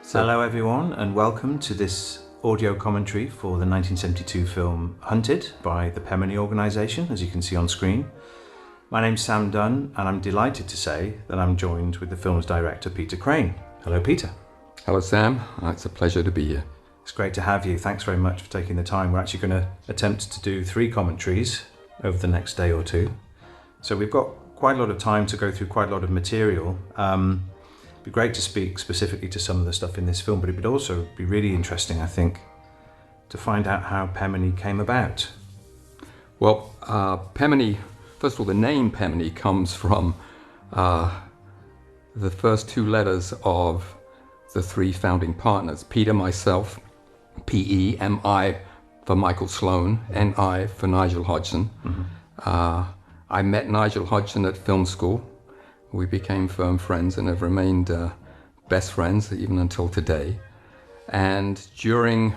Hello everyone, and welcome to this audio commentary for the 1972 film Hunted by the Pemberley organisation, as you can see on screen. My name's Sam Dunn, and I'm delighted to say that I'm joined with the film's director, Peter Crane. Hello, Peter. Hello, Sam. It's a pleasure to be here. It's great to have you. Thanks very much for taking the time. We're actually going to attempt to do 3 commentaries over the next day or two. So we've got quite a lot of time to go through quite a lot of material. It'd be great to speak specifically to some of the stuff in this film, but it would also be really interesting, I think, to find out how Pemberley came about. Well, Pemberley, first of all, the name Pemberley comes from the first 2 letters of the 3 founding partners. Peter, myself, P-E, M-I for Michael Sloan, N-I for Nigel Hodgson. Mm-hmm. I met Nigel Hodgson at film school. We became firm friends and have remained best friends even until today. And during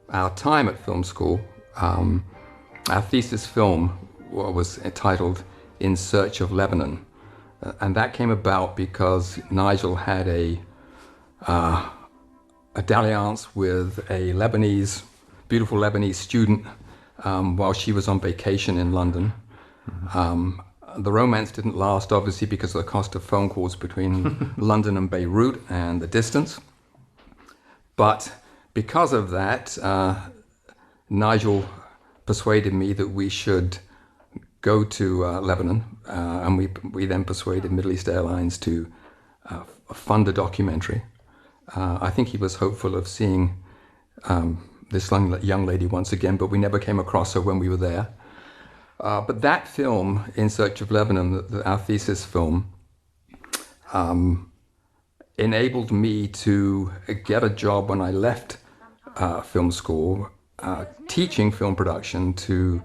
our time at film school, our thesis film was entitled In Search of Lebanon. And that came about because Nigel had a dalliance with a beautiful Lebanese student while she was on vacation in London. Mm-hmm. The romance didn't last, obviously, because of the cost of phone calls between London and Beirut and the distance. But because of that, Nigel persuaded me that we should go to Lebanon, and we then persuaded Middle East Airlines to fund a documentary. I think he was hopeful of seeing this young lady once again, but we never came across her when we were there. But that film, In Search of Lebanon, our thesis film, enabled me to get a job when I left film school, teaching film production to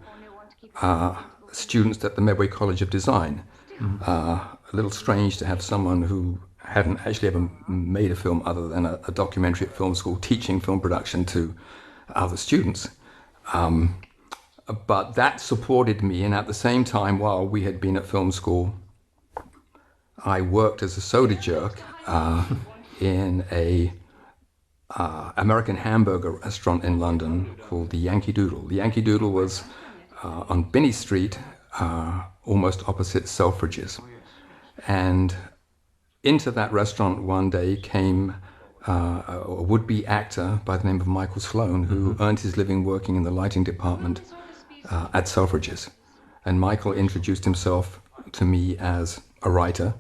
students at the Medway College of Design. Mm-hmm. A little strange to have someone who hadn't actually ever made a film other than a documentary at film school teaching film production to other students. But that supported me, and at the same time, while we had been at film school, I worked as a soda jerk in a American hamburger restaurant in London called the Yankee Doodle. The Yankee Doodle was on Binney Street, almost opposite Selfridges. And into that restaurant one day came a would-be actor by the name of Michael Sloan, who earned his living working in the lighting department at Selfridges. And Michael introduced himself to me as a writer.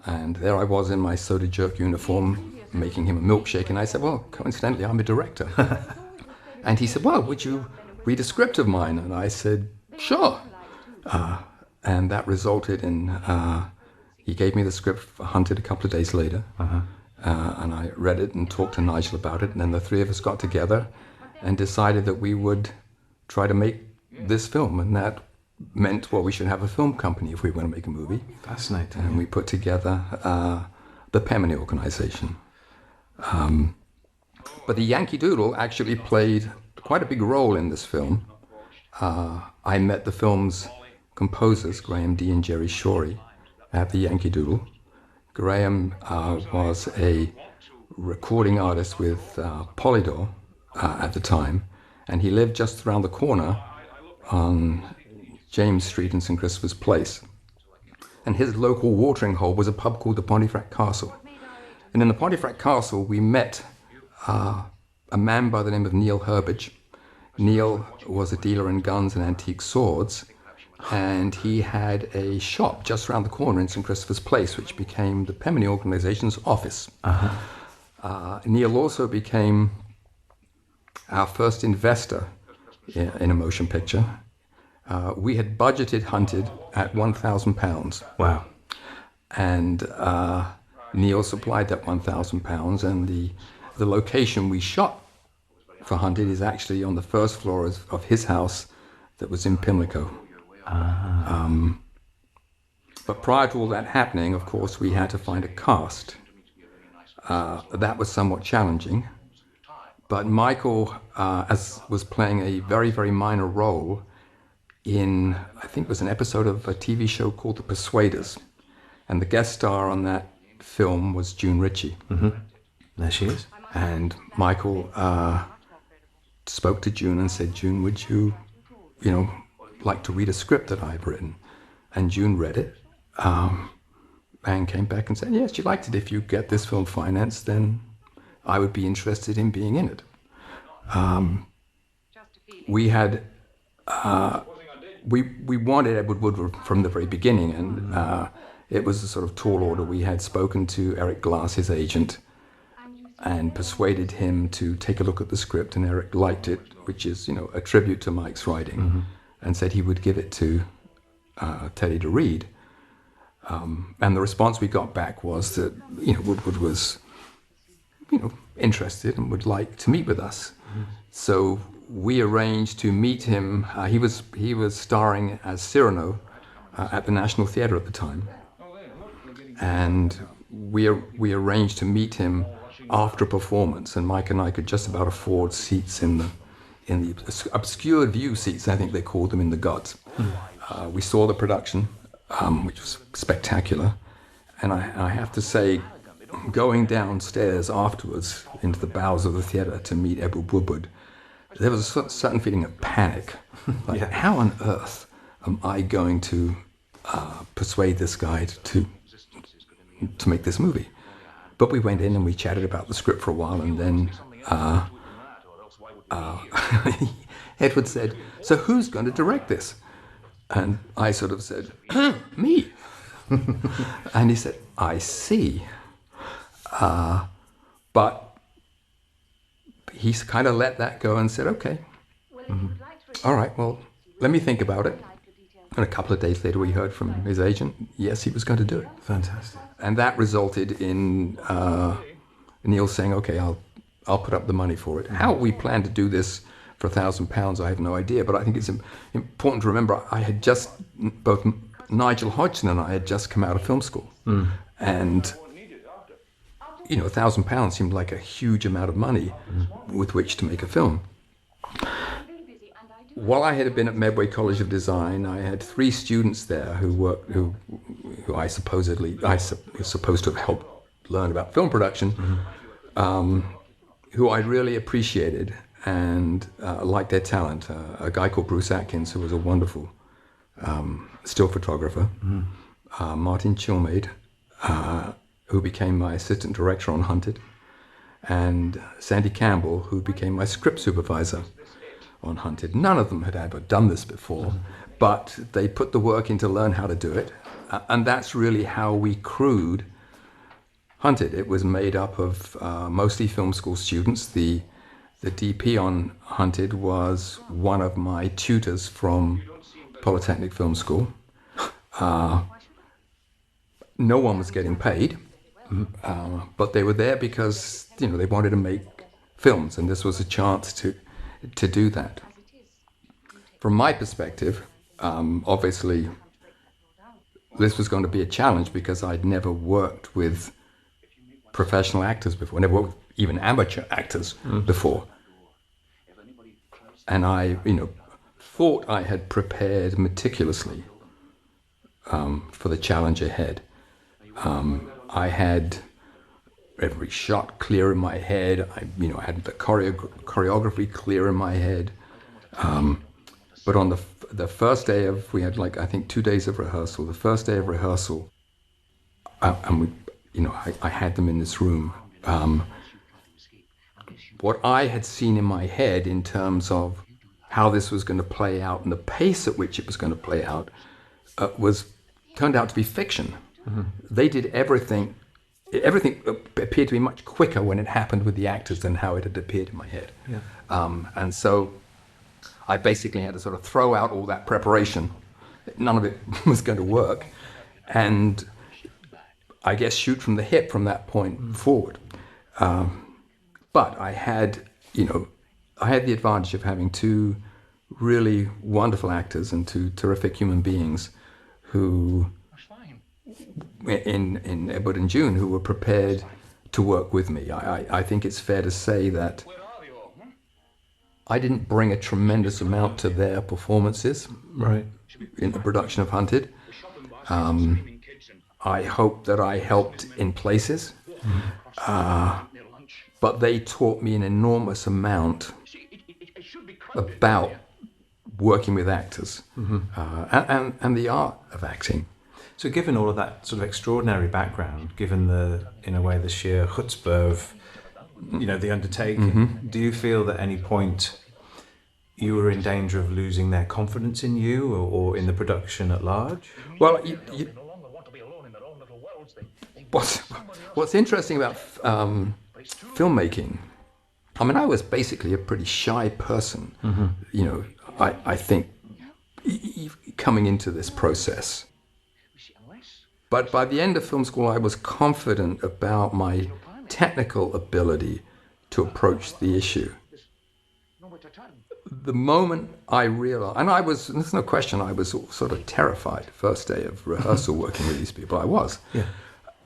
And there I was in my soda jerk uniform, making him a milkshake. And I said, well, coincidentally, I'm a director. And he said, well, would you read a script of mine? And I said, sure. And that resulted in, he gave me the script for Hunted a couple of days later. Uh-huh. And I read it and talked to Nigel about it. And then the 3 of us got together and decided that we would try to make this film, and that meant, well, we should have a film company if we were going to make a movie. Fascinating. And we put together the Pemberley organisation. But the Yankee Doodle actually played quite a big role in this film. I met the film's composers, Graham D. and Jerry Shorey, at the Yankee Doodle. Graham was a recording artist with Polydor at the time, and he lived just around the corner on James Street in St. Christopher's Place. And his local watering hole was a pub called the Pontefract Castle. And in the Pontefract Castle, we met a man by the name of Neil Herbage. Neil was a dealer in guns and antique swords, and he had a shop just around the corner in St. Christopher's Place, which became the Pemberley organization's office. Uh-huh. Neil also became our first investor in a motion picture. We had budgeted Hunted at £1,000. Wow. And Neil supplied that £1,000, and the location we shot for Hunted is actually on the first floor of his house that was in Pimlico. But prior to all that happening, of course, we had to find a cast. That was somewhat challenging. But Michael was playing a very, very minor role in, I think it was an episode of a TV show called The Persuaders. And the guest star on that film was June Ritchie. Mm-hmm. There she is. And Michael spoke to June and said, June, would you like to read a script that I've written? And June read it and came back and said, yes, she liked it. If you get this film financed, then I would be interested in being in it. We had, we wanted Edward Woodward from the very beginning, and it was a sort of tall order. We had spoken to Eric Glass, his agent, and persuaded him to take a look at the script, and Eric liked it, which is, a tribute to Mike's writing, and said he would give it to Teddy to read. And the response we got back was that, Woodward was, interested and would like to meet with us. So we arranged to meet him. He was starring as Cyrano at the National Theatre at the time, and we arranged to meet him after a performance, and Mike and I could just about afford seats in the obscured view seats, I think they called them, in the guts. We saw the production, which was spectacular, and I have to say, going downstairs afterwards into the bowels of the theatre to meet Edward Woodward, there was a certain feeling of panic. Like, how on earth am I going to persuade this guy to make this movie? But we went in and we chatted about the script for a while, and then Edward said, so who's going to direct this? And I sort of said, me. And he said, I see. But he kind of let that go and said, okay, all right, well, let me think about it. And a couple of days later, we heard from his agent, yes, he was going to do it. Fantastic. And that resulted in Neil saying, okay, I'll put up the money for it. How we plan to do this for £1,000, I have no idea. But I think it's important to remember, I had just, both Nigel Hodgson and I had just come out of film school. And, £1,000 seemed like a huge amount of money with which to make a film. While I had been at Medway College of Design, I had 3 students there who I was supposed to have helped learn about film production, who I really appreciated and liked their talent. A guy called Bruce Atkins, who was a wonderful still photographer, Martin Chilmaid, who became my assistant director on Hunted, and Sandy Campbell, who became my script supervisor on Hunted. None of them had ever done this before, but they put the work in to learn how to do it, and that's really how we crewed Hunted. It was made up of mostly film school students. The DP on Hunted was one of my tutors from Polytechnic Film School. No one was getting paid, but they were there because they wanted to make films, and this was a chance to do that. From my perspective, obviously, this was going to be a challenge because I'd never worked with professional actors before, never worked with even amateur actors before. And I, thought I had prepared meticulously for the challenge ahead. I had every shot clear in my head. I had the choreography clear in my head. But on the first day we had I think 2 days of rehearsal. The first day of rehearsal, and I had them in this room. What I had seen in my head in terms of how this was going to play out and the pace at which it was going to play out turned out to be fiction. They did everything. Everything appeared to be much quicker when it happened with the actors than how it had appeared in my head. And so I basically had to sort of throw out all that preparation. None of it was going to work. And I guess shoot from the hip from that point forward. But I had the advantage of having 2 really wonderful actors and 2 terrific human beings who, in Edward and June, who were prepared to work with me. I think it's fair to say that I didn't bring a tremendous amount to their performances in the production of Hunted. I hope that I helped in places. but they taught me an enormous amount about working with actors and the art of acting. So given all of that sort of extraordinary background, given the, in a way, the sheer chutzpah of, the undertaking, do you feel that at any point you were in danger of losing their confidence in you or in the production at large? Well, what's interesting about filmmaking, I mean, I was basically a pretty shy person, I think, coming into this process. But by the end of film school, I was confident about my technical ability to approach the issue. The moment I realized, and there's no question, I was sort of terrified first day of rehearsal working with these people. I was. Yeah.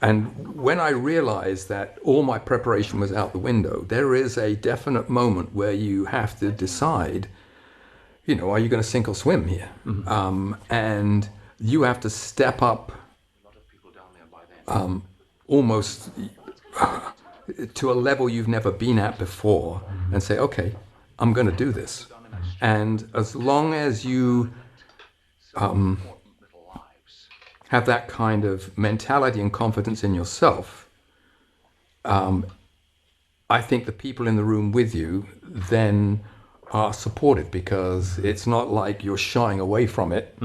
And when I realized that all my preparation was out the window, there is a definite moment where you have to decide, are you going to sink or swim here? And you have to step up almost to a level you've never been at before and say, okay, I'm going to do this. And as long as you have that kind of mentality and confidence in yourself, I think the people in the room with you then are supportive, because it's not like you're shying away from it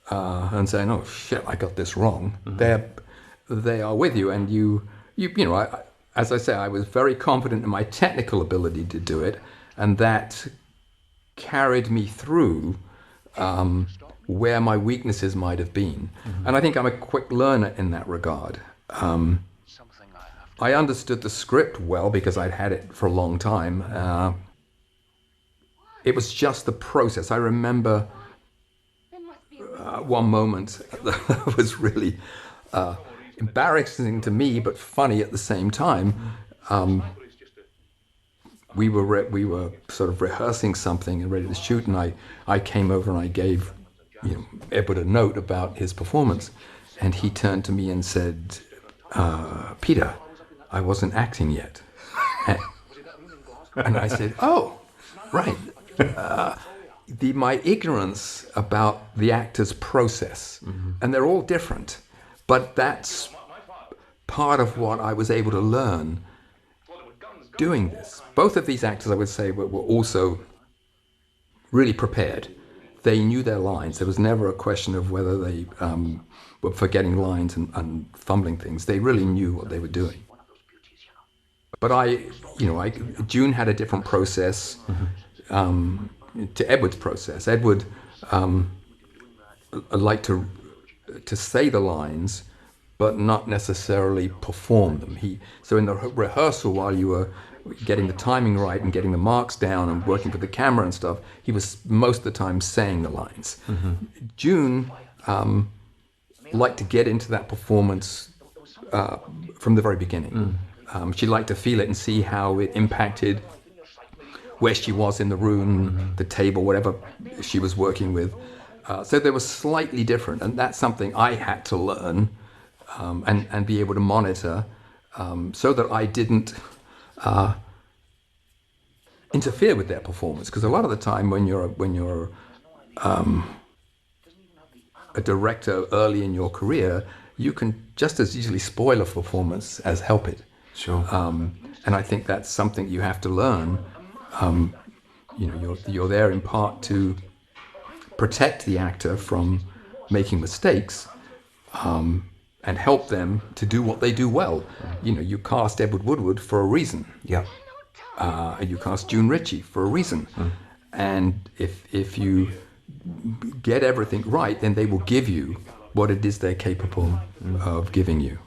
and saying, oh shit, I got this wrong. They are with you, and as I say, I was very confident in my technical ability to do it, and that carried me through where my weaknesses might have been. And I think I'm a quick learner in that regard. I understood the script well because I'd had it for a long time. It was just the process. I remember one moment that was really embarrassing to me, but funny at the same time. We were sort of rehearsing something and ready to shoot, and I came over and I gave Edward a note about his performance, and he turned to me and said, Peter, I wasn't acting yet. And I said, oh, right. My ignorance about the actor's process, and they're all different, but that's part of what I was able to learn doing this. Both of these actors, I would say, were also really prepared. They knew their lines. There was never a question of whether they were forgetting lines and fumbling things. They really knew what they were doing. But June had a different process to Edward's process. Edward liked to say the lines, but not necessarily perform them. So in the rehearsal, while you were getting the timing right and getting the marks down and working for the camera and stuff, he was most of the time saying the lines. June liked to get into that performance from the very beginning. She liked to feel it and see how it impacted where she was in the room, the table, whatever she was working with. So they were slightly different, and that's something I had to learn and be able to monitor so that I didn't interfere with their performance. Because a lot of the time when you're a director early in your career, you can just as easily spoil a performance as help it. Sure. And I think that's something you have to learn. You're there in part to protect the actor from making mistakes and help them to do what they do well. You cast Edward Woodward for a reason. Yeah. You cast June Ritchie for a reason. And if you get everything right, then they will give you what it is they're capable of giving you.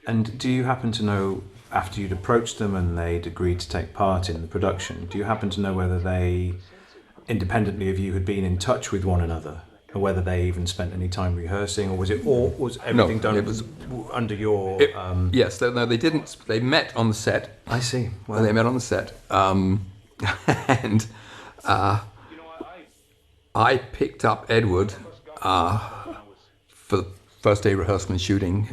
And do you happen to know, after you'd approached them and they'd agreed to take part in the production, do you happen to know whether they, independently of you, had been in touch with one another, or whether they even spent any time rehearsing, or was everything done? It was under your? Yes, no, they didn't. They met on the set. I see. Well, they met on the set, and I picked up Edward for the first day rehearsal and shooting.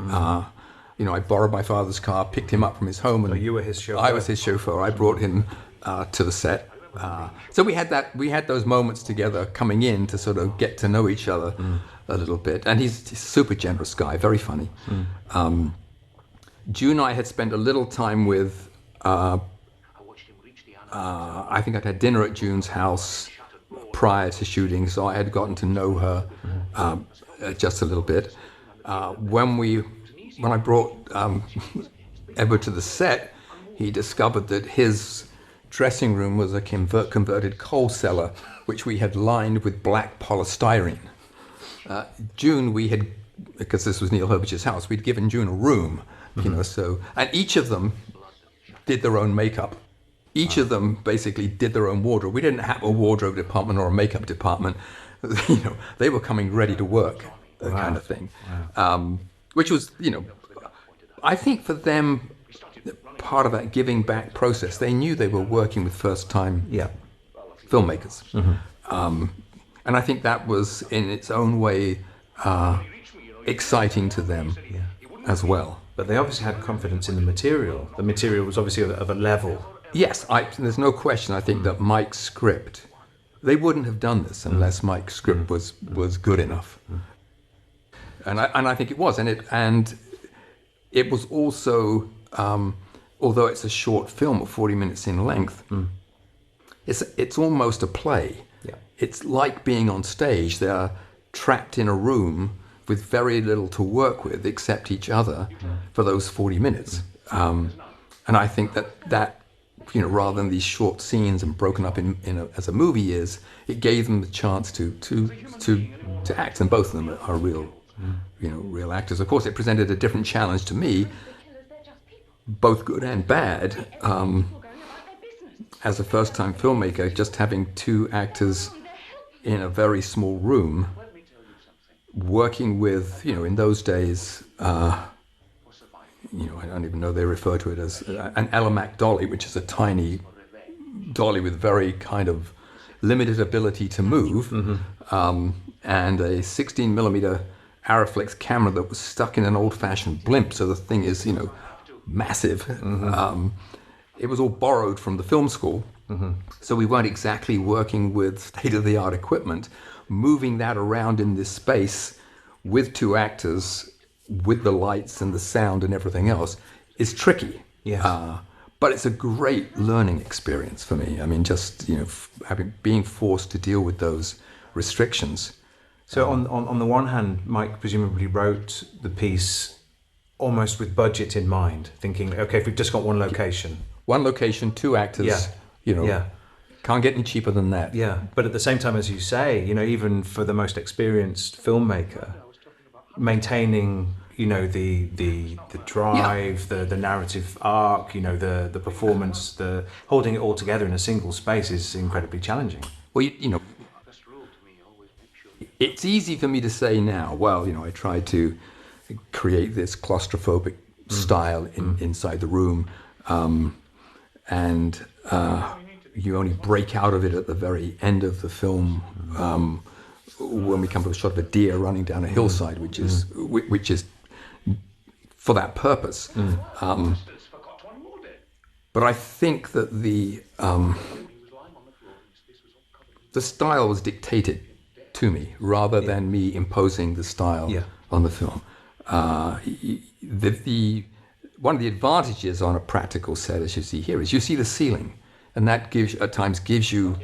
I borrowed my father's car, picked him up from his home, and you were his chauffeur. I was his chauffeur. I brought him to the set. So we had those moments together coming in to sort of get to know each other a little bit. And he's a super generous guy, very funny. June and I had spent a little time with, I think I'd had dinner at June's house prior to shooting, so I had gotten to know her just a little bit. When I brought Edward to the set, he discovered that his dressing room was a converted coal cellar, which we had lined with black polystyrene. June, because this was Neil Herbert's house, we'd given June a room, and each of them did their own makeup. Each of them basically did their own wardrobe. We didn't have a wardrobe department or a makeup department. They were coming ready to work, kind of thing. Wow. Which was, I think for them, part of that giving back process, they knew they were working with first-time filmmakers. And I think that was, in its own way, exciting to them as well. But they obviously had confidence in the material. The material was obviously of a level. Yes, there's no question. I think that Mike's script, they wouldn't have done this unless Mike's script was good enough. And I think it was. And it was also, although it's a short film of 40 minutes in length, it's almost a play. Yeah. It's like being on stage. They're trapped in a room with very little to work with except each other for those 40 minutes. And I think that rather than these short scenes and broken up as a movie it gave them the chance to act, and both of them are real actors. Of course, it presented a different challenge to me, both good and bad. As a first-time filmmaker, just having two actors in a very small room, working with, in those days, I don't even know they refer to it as an Elamac dolly, which is a tiny dolly with very kind of limited ability to move, and a 16mm Arriflex camera that was stuck in an old-fashioned blimp, so the thing is, massive. It was all borrowed from the film school, so we weren't exactly working with state-of-the-art equipment. Moving that around in this space with two actors, with the lights and the sound and everything else, is tricky. Yes. But it's a great learning experience for me. I mean, just being forced to deal with those restrictions. So on the one hand, Mike presumably wrote the piece almost with budget in mind, thinking, okay, if we've just got one location. One location, two actors, can't get any cheaper than that. Yeah, but at the same time, as you say, even for the most experienced filmmaker, maintaining, the drive, the narrative arc, the performance, the holding it all together in a single space is incredibly challenging. Well, it's easy for me to say now, I tried to create this claustrophobic style inside the room, and you only break out of it at the very end of the film, when we come to a shot of a deer running down a hillside, which is for that purpose. But I think that the style was dictated to me rather than me imposing the style on the film. One of the advantages on a practical set, as you see here, is you see the ceiling, and that at times gives you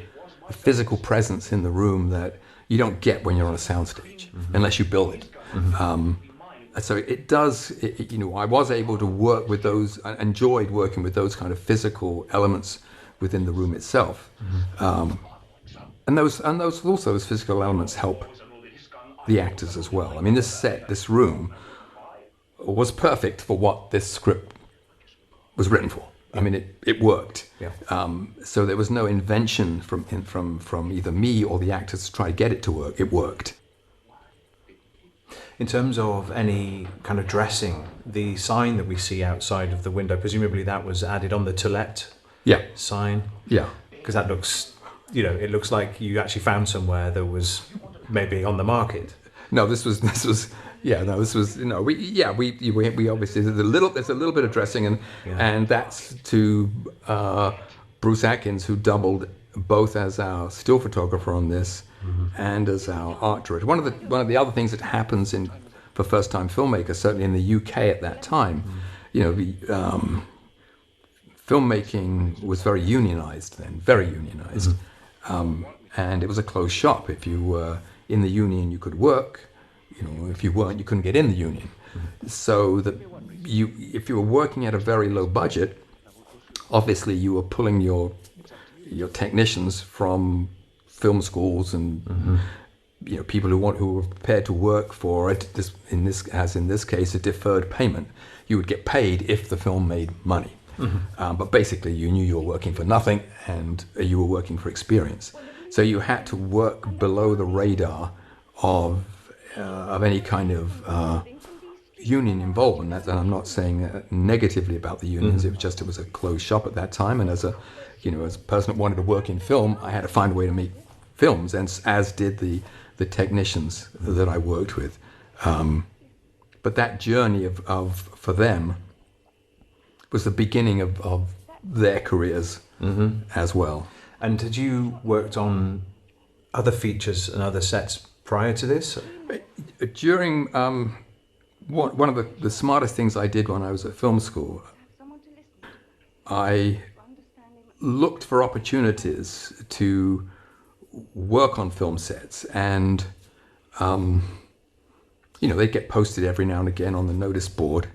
a physical presence in the room that you don't get when you're on a soundstage, unless you build it. So it does, I was able to work with those, I enjoyed working with those kind of physical elements within the room itself. And those physical elements help the actors as well. I mean, this room was perfect for what this script was written for. I mean, it worked. Yeah. So there was no invention from either me or the actors to try to get it to work. It worked. In terms of any kind of dressing, the sign that we see outside of the window, presumably that was added on the to let sign. Yeah. Because that looks, it looks like you actually found somewhere that was maybe on the market. No, this was Yeah, no, this was, we obviously, there's a little bit of dressing, and that's to Bruce Atkins, who doubled both as our still photographer on this and as our art director. One of the other things that happens for first-time filmmakers, certainly in the UK at that time, filmmaking was very unionized then, very unionized. And it was a closed shop. If you were in the union, you could work. If you weren't, you couldn't get in the union. So that if you were working at a very low budget, obviously you were pulling your technicians from film schools and people who were prepared to work for in this case a deferred payment. You would get paid if the film made money. But basically, you knew you were working for nothing, and you were working for experience. So you had to work below the radar of any kind of union involvement. And I'm not saying negatively about the unions. It was a closed shop at that time. And as a person that wanted to work in film, I had to find a way to make films, and as did the technicians that I worked with. But that journey for them was the beginning of their careers as well. And had you worked on other features and other sets prior to this? During one of the smartest things I did when I was at film school, I looked for opportunities to work on film sets, and they'd get posted every now and again on the notice board,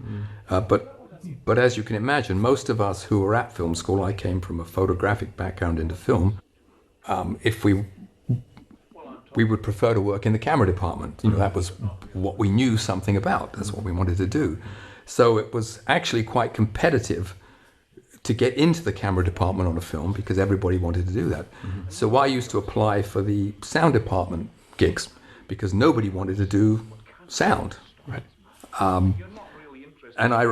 But as you can imagine, most of us who were at film school, I came from a photographic background into film, if we would prefer to work in the camera department. That was what we knew something about. That's what we wanted to do. So it was actually quite competitive to get into the camera department on a film because everybody wanted to do that. So I used to apply for the sound department gigs because nobody wanted to do sound. Right. And I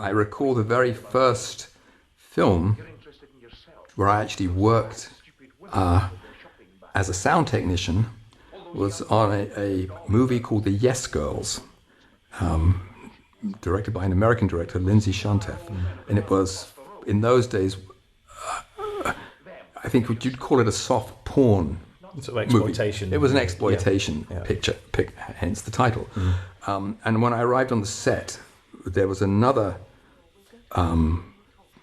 recall the very first film where I actually worked as a sound technician was on a movie called The Yes Girls, directed by an American director, Lindsay Shunteff. And it was, in those days, I think you'd call it a soft porn sort of exploitation. Movie. It was an exploitation picture, hence the title. And when I arrived on the set, there was another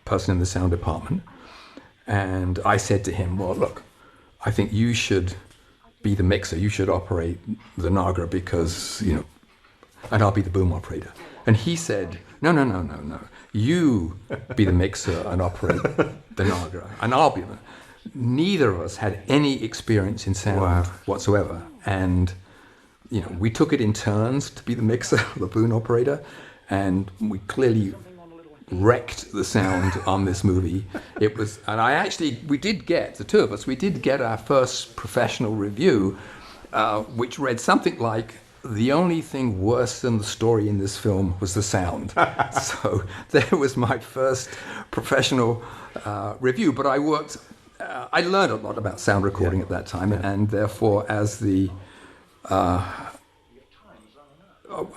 person in the sound department, and I said to him, well, look, I think you should be the mixer, you should operate the Nagra because, and I'll be the boom operator. And he said, no, you be the mixer and operate the Nagra, and I'll be the... Neither of us had any experience in sound whatsoever, and we took it in turns to be the mixer, the boom operator, and we clearly wrecked the sound on this movie. It was, and we did get, the two of us, we did get our first professional review, which read something like, the only thing worse than the story in this film was the sound. So there was my first professional review, but I learned a lot about sound recording at that time, and therefore as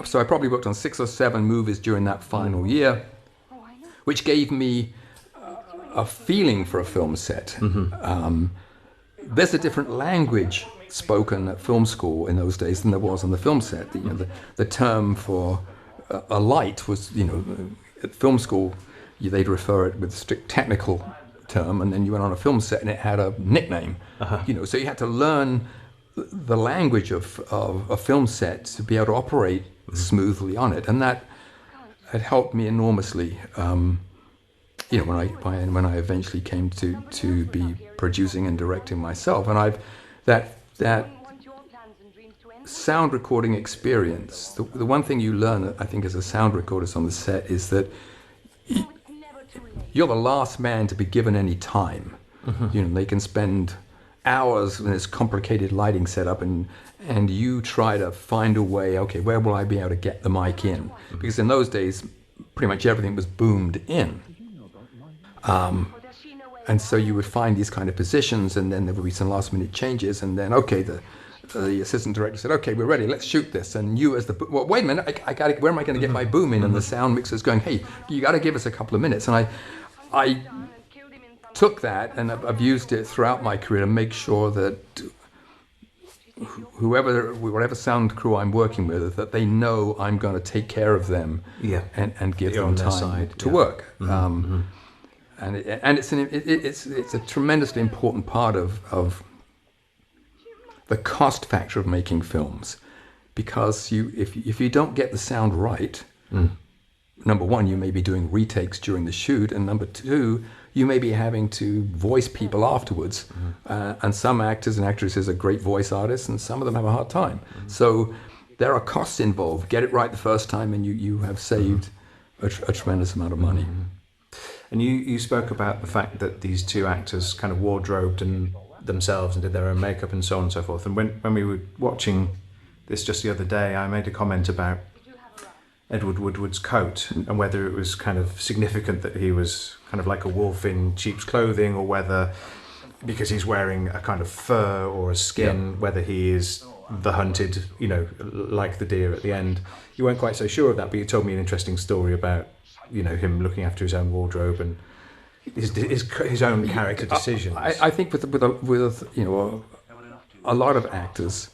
so I probably worked on 6 or 7 movies during that final year, which gave me a feeling for a film set. There's a different language spoken at film school in those days than there was on the film set. The term for a light was, at film school, they'd refer it with a strict technical term, and then you went on a film set and it had a nickname. So you had to learn the language of a film set to be able to operate smoothly on it, and that had helped me enormously. When I eventually came to be producing and directing myself, and that sound recording experience. The one thing you learn, I think, as a sound recordist on the set is that you're the last man to be given any time. They can spend hours in this complicated lighting setup, and you try to find a way, okay, where will I be able to get the mic in? Because in those days, pretty much everything was boomed in. And so you would find these kind of positions, and then there would be some last minute changes, and then, okay, the assistant director said, "Okay, we're ready. Let's shoot this." And you, as the well, wait a minute, I got where am I going to get my boom in? And the sound mixer's going, "Hey, you got to give us a couple of minutes." And I took that, and I've used it throughout my career to make sure that whatever sound crew I'm working with, that they know I'm going to take care of them, and give them time to work. And it's a tremendously important part of the cost factor of making films, because if you don't get the sound right, number one, you may be doing retakes during the shoot, and number two, you may be having to voice people afterwards. And some actors and actresses are great voice artists, and some of them have a hard time. So there are costs involved. Get it right the first time, and you have saved a tremendous amount of money. And you spoke about the fact that these two actors kind of wardrobed themselves and did their own makeup and so on and so forth. And when we were watching this just the other day, I made a comment about Edward Woodward's coat and whether it was kind of significant that he was kind of like a wolf in sheep's clothing, or whether because he's wearing a kind of fur or a skin, whether he is the hunted, like the deer at the end. You weren't quite so sure of that, but you told me an interesting story about him looking after his own wardrobe and his own character decisions. I think with a lot of actors,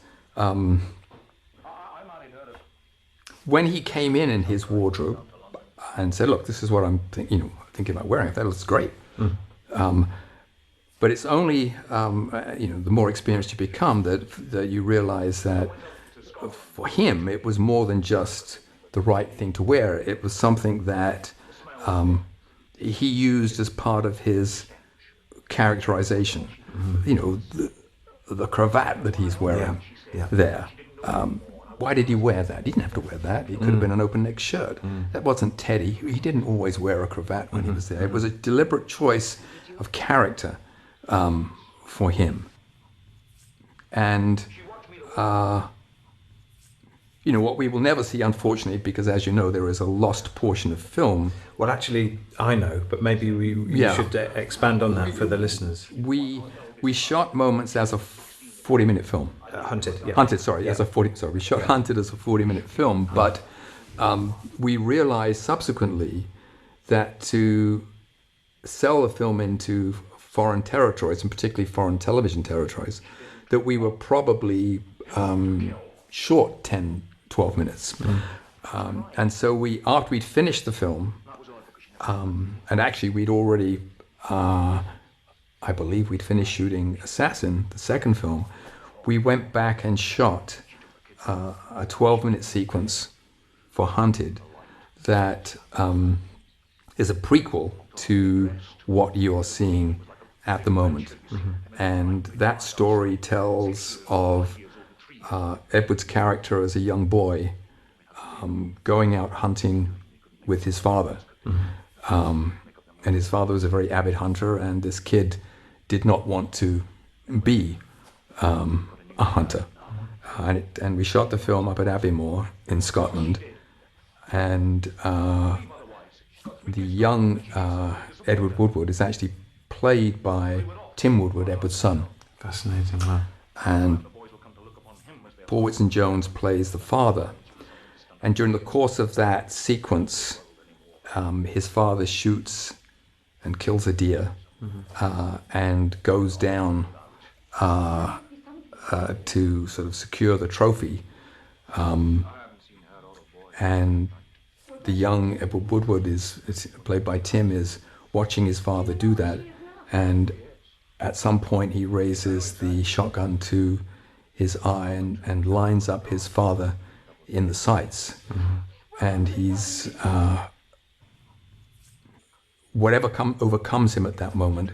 when he came in his wardrobe and said, "Look, this is what I'm thinking about wearing. That looks great." But it's only the more experienced you become that you realize that for him it was more than just the right thing to wear. It was something that he used as part of his characterization. The cravat that he's wearing there. Why did he wear that? He didn't have to wear that. It could have been an open-neck shirt. That wasn't Teddy. He didn't always wear a cravat when he was there. It was a deliberate choice of character for him. And what we will never see, unfortunately, because as you know, there is a lost portion of film. Well, actually, I know, but maybe we should expand on that for the listeners. We shot Moments as a 40-minute film. Hunted, as a 40. Sorry, we shot Hunted as a 40-minute film, but we realized subsequently that to sell the film into foreign territories, and particularly foreign television territories, that we were probably short 10, 12 minutes. And so after we'd finished the film, and actually we'd already, I believe we'd finished shooting Assassin, the second film, we went back and shot a 12-minute sequence for Hunted that is a prequel to what you're seeing at the moment. And that story tells of Edward's character as a young boy going out hunting with his father. And his father was a very avid hunter, and this kid did not want to be a hunter. And we shot the film up at Aviemore in Scotland. And the young Edward Woodward is actually played by Tim Woodward, Edward's son. Fascinating, wow. And Paul Whitson-Jones plays the father. And during the course of that sequence, his father shoots and kills a deer and goes down to sort of secure the trophy. And the young Edward Woodward is played by Tim, is watching his father do that. And at some point he raises the shotgun to his eye and lines up his father in the sights. And he's, whatever overcomes him at that moment,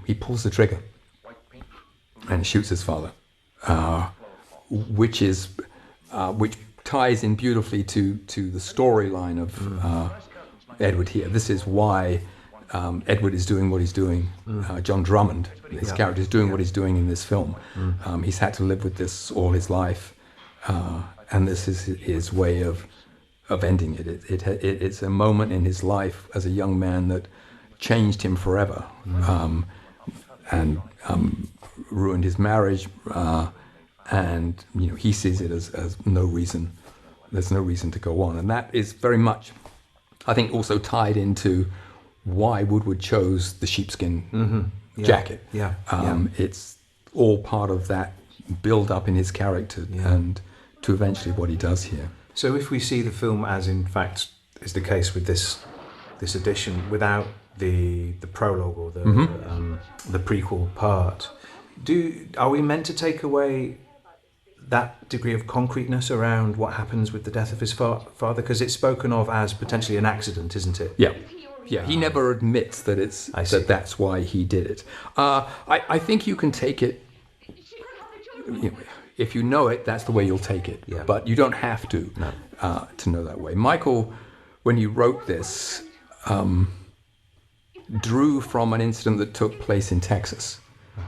he pulls the trigger and shoots his father, which ties in beautifully to the storyline of Edward here. This is why Edward is doing what he's doing. John Drummond, his character, is doing what he's doing in this film. He's had to live with this all his life, and this is his way of ending it. It's a moment in his life as a young man that changed him forever, and ruined his marriage, and he sees it as no reason. There's no reason to go on, and that is very much, I think, also tied into why Woodward chose the sheepskin jacket. Yeah. It's all part of that build up in his character and to eventually what he does here. So if we see the film as in fact is the case with this edition, without the prologue or the prequel part, are we meant to take away that degree of concreteness around what happens with the death of his father? Because it's spoken of as potentially an accident, isn't it? Yeah, he never admits that that's why he did it. I think you can take it, if you know it, that's the way you'll take it. Yeah. But you don't have to know that way. Michael, when he wrote this, drew from an incident that took place in Texas.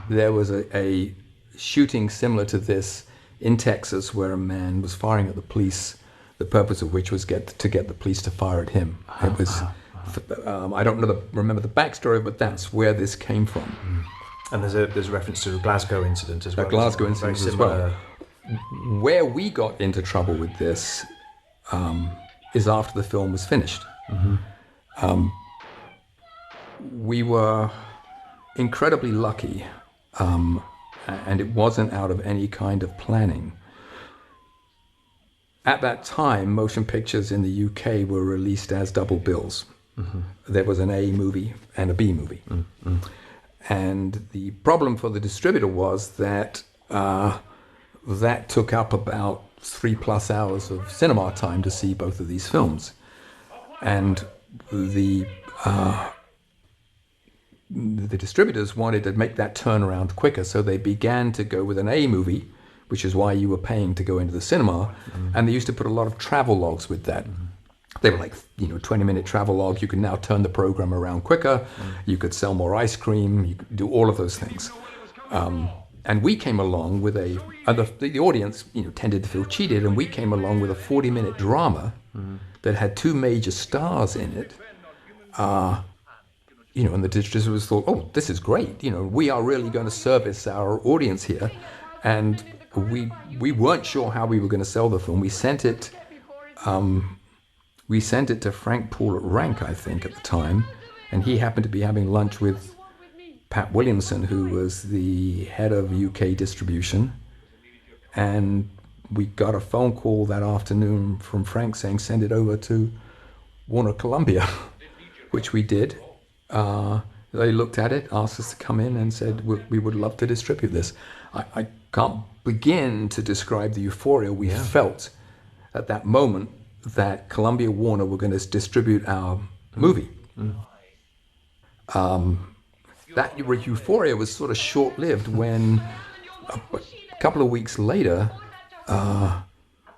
There was a shooting similar to this in Texas where a man was firing at the police, the purpose of which was to get the police to fire at him. It was, I don't remember the backstory, but that's where this came from. And there's a reference to a Glasgow incident as well. A Glasgow incident as well. Where we got into trouble with this is after the film was finished. We were incredibly lucky, and it wasn't out of any kind of planning. At that time, motion pictures in the UK were released as double bills. There was an A movie and a B movie. And the problem for the distributor was that that took up about 3+ hours of cinema time to see both of these films. And the distributors wanted to make that turnaround quicker, so they began to go with an A movie, which is why you were paying to go into the cinema, and they used to put a lot of travel logs with that. They were like, 20-minute travel log. You could now turn the program around quicker. You could sell more ice cream. You could do all of those things. And we came along with the audience, tended to feel cheated, and we came along with a 40-minute drama that had 2 major stars in it. And the distributors thought, oh, this is great. We are really going to service our audience here. And we weren't sure how we were going to sell the film. We sent it to Frank Paul at Rank, I think, at the time. And he happened to be having lunch with Pat Williamson, who was the head of UK distribution. And we got a phone call that afternoon from Frank saying, send it over to Warner Columbia, which we did. They looked at it, asked us to come in and said, we would love to distribute this. I can't begin to describe the euphoria we felt at that moment that Columbia Warner were going to distribute our movie. That euphoria was sort of short-lived when a couple of weeks later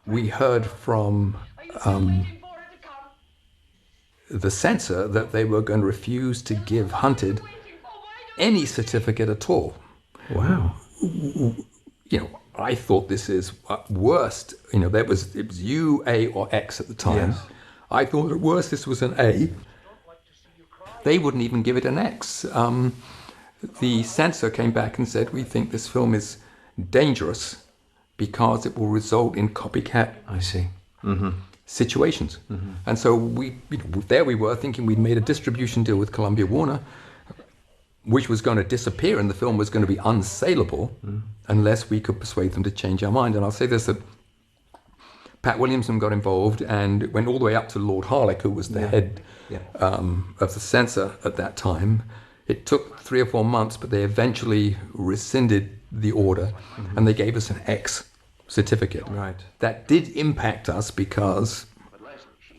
we heard from the censor that they were going to refuse to give Hunted any certificate at all. Wow. I thought this is worst. It was U, A, or X at the time. Yes. I thought at worst this was an A. They wouldn't even give it an X. The censor came back and said, we think this film is dangerous because it will result in copycat situations. And so there we were thinking we'd made a distribution deal with Columbia Warner, which was going to disappear and the film was going to be unsaleable unless we could persuade them to change our mind. And I'll say this, that Pat Williamson got involved and it went all the way up to Lord Harlech, who was the head of the censor at that time. It took 3 or 4 months, but they eventually rescinded the order and they gave us an X certificate. Right. That did impact us because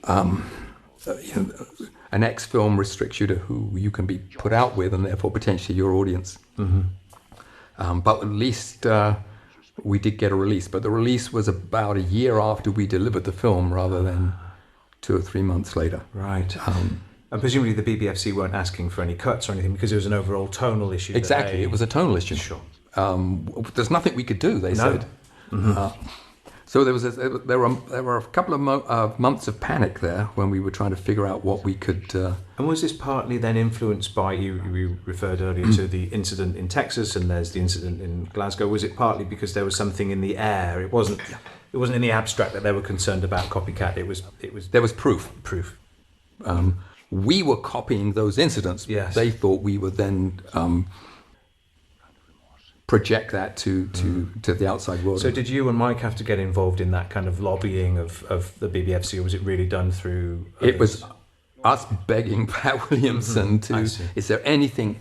an X film restricts you to who you can be put out with and therefore potentially your audience. But at least we did get a release. But the release was about a year after we delivered the film rather than 2 or 3 months later. Right. And presumably the BBFC weren't asking for any cuts or anything because it was an overall tonal issue. Exactly, it was a tonal issue. Sure. There's nothing we could do, they said. So there were a couple of months of panic there when we were trying to figure out what we could. And was this partly then influenced by you referred earlier to the incident in Texas, and there's the incident in Glasgow? Was it partly because there was something in the air? It wasn't in the abstract that they were concerned about copycat. It was. There was proof. Proof. We were copying those incidents. Yes. They thought we would then project that to the outside world. So did you and Mike have to get involved in that kind of lobbying of the BBFC, or was it really done through others? It was us begging Pat Williamson to, is there anything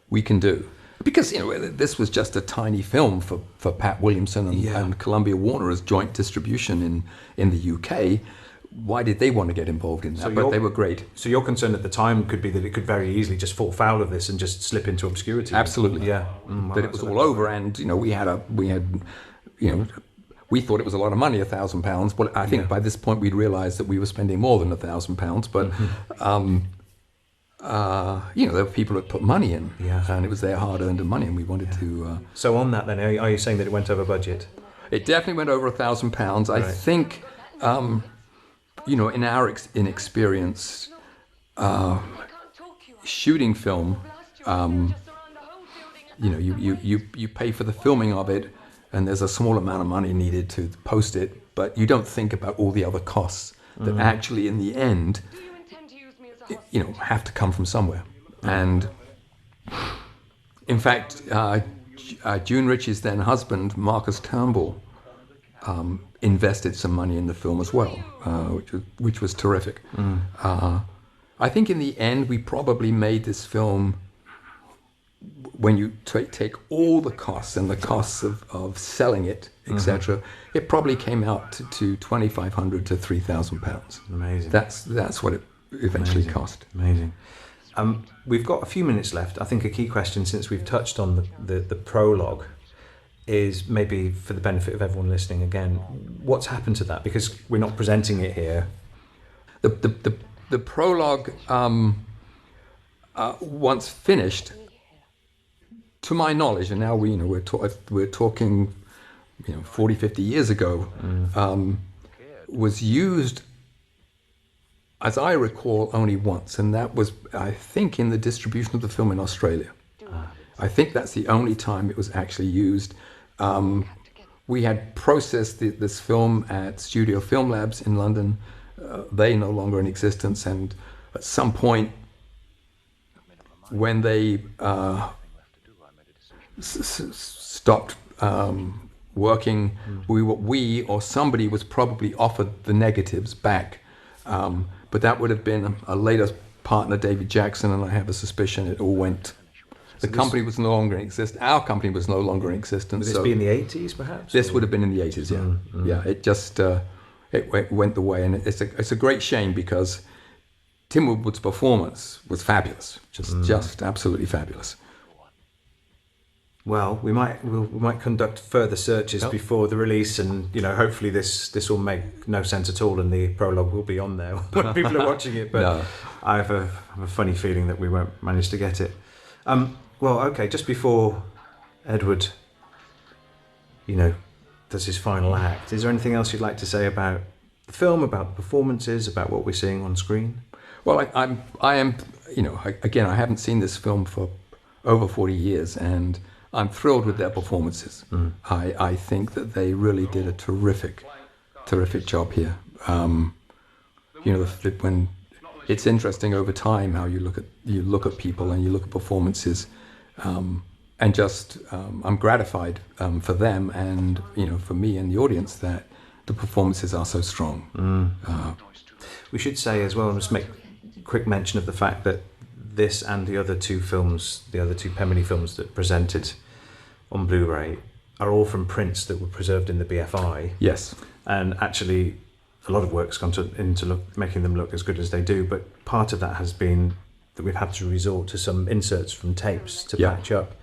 we can do? Because, this was just a tiny film for Pat Williamson and Columbia Warner as joint distribution in the UK. Why did they want to get involved in that? But they were great. So your concern at the time could be that it could very easily just fall foul of this and just slip into obscurity. Absolutely. Yeah. That it was all over, and we thought it was a lot of money, £1,000. Well, I think by this point we'd realised that we were spending more than £1,000. But there were people that put money in, and it was their hard-earned money, and we wanted to. So on that, then, are you saying that it went over budget? It definitely went over £1,000. I think. In our experience, shooting film, you pay for the filming of it, and there's a small amount of money needed to post it, but you don't think about all the other costs that actually, in the end, have to come from somewhere. And in fact, June Ritchie's then husband, Marcus Turnbull, invested some money in the film as well, which was terrific. I think in the end we probably made this film, when you take all the costs and the costs of selling it, etc., it probably came out to £2,500 to £3,000. Amazing. That's what it eventually cost. Amazing. We've got a few minutes left. I think a key question, since we've touched on the prologue, is maybe for the benefit of everyone listening again, what's happened to that? Because we're not presenting it here. The prologue, once finished, to my knowledge, and now we're talking 40, 50 years ago, was used, as I recall, only once, and that was, I think, in the distribution of the film in Australia. I think that's the only time it was actually used. We had processed this film at Studio Film Labs in London. They no longer in existence, and at some point when they stopped working, we or somebody was probably offered the negatives back, but that would have been a later partner, David Jackson, and I have a suspicion it all went. The company was no longer in existence. Our company was no longer in existence. Would this be in the 80s, perhaps? This would have been in the 80s, yeah. Yeah, it just it went the way, and it's a great shame because Tim Woodward's performance was fabulous, just absolutely fabulous. Well, we might conduct further searches before the release, and hopefully this will make no sense at all, and the prologue will be on there when people are watching it. But no. I have a funny feeling that we won't manage to get it. Well, okay, just before Edward, does his final act, is there anything else you'd like to say about the film, about the performances, about what we're seeing on screen? Well, I am, again, I haven't seen this film for over 40 years, and I'm thrilled with their performances. I think that they really did a terrific job here. When it's interesting over time how you look at people and you look at performances, and just I'm gratified for them and for me and the audience that the performances are so strong. We should say as well, and just make a quick mention of the fact that this and the other two films, the other two Pemberley films that presented on Blu-ray, are all from prints that were preserved in the BFI. Yes. And actually, a lot of work's gone into making them look as good as they do, but part of that has been that we've had to resort to some inserts from tapes to patch up.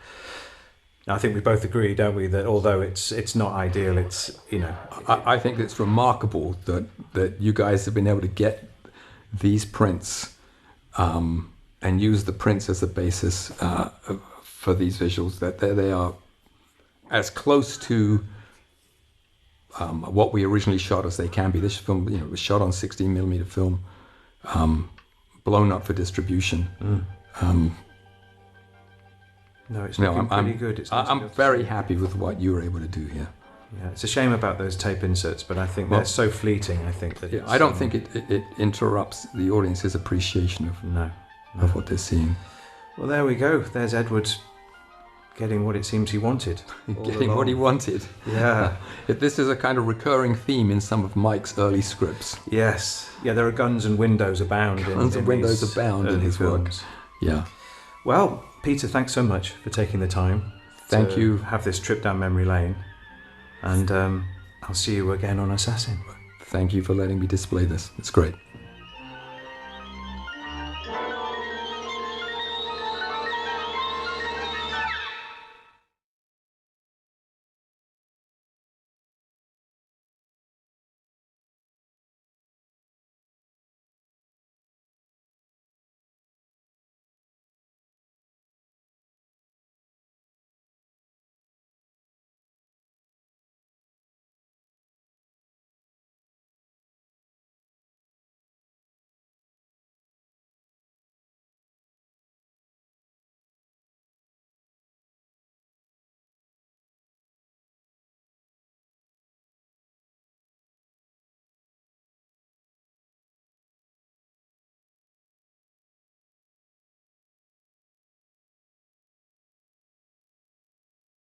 Now, I think we both agree, don't we, that although it's not ideal, it's, I think it's remarkable that you guys have been able to get these prints and use the prints as the basis for these visuals, that they are as close to what we originally shot as they can be. This film, was shot on 16mm film, blown up for distribution. No, it's looking pretty good. I'm very happy with what you were able to do here. Yeah, it's a shame about those tape inserts, but I think they're so fleeting. I think that I don't think it interrupts the audience's appreciation of what they're seeing. Well, there we go. There's Edward getting what it seems he wanted. Getting what he wanted. Yeah. This is a kind of recurring theme in some of Mike's early scripts. Yes. Yeah, there are guns and windows abound. Guns and windows abound in his films. work. Yeah. Well, Peter, thanks so much for taking the time. Thank you. Have this trip down memory lane. And I'll see you again on Assassin. Thank you for letting me display this. It's great.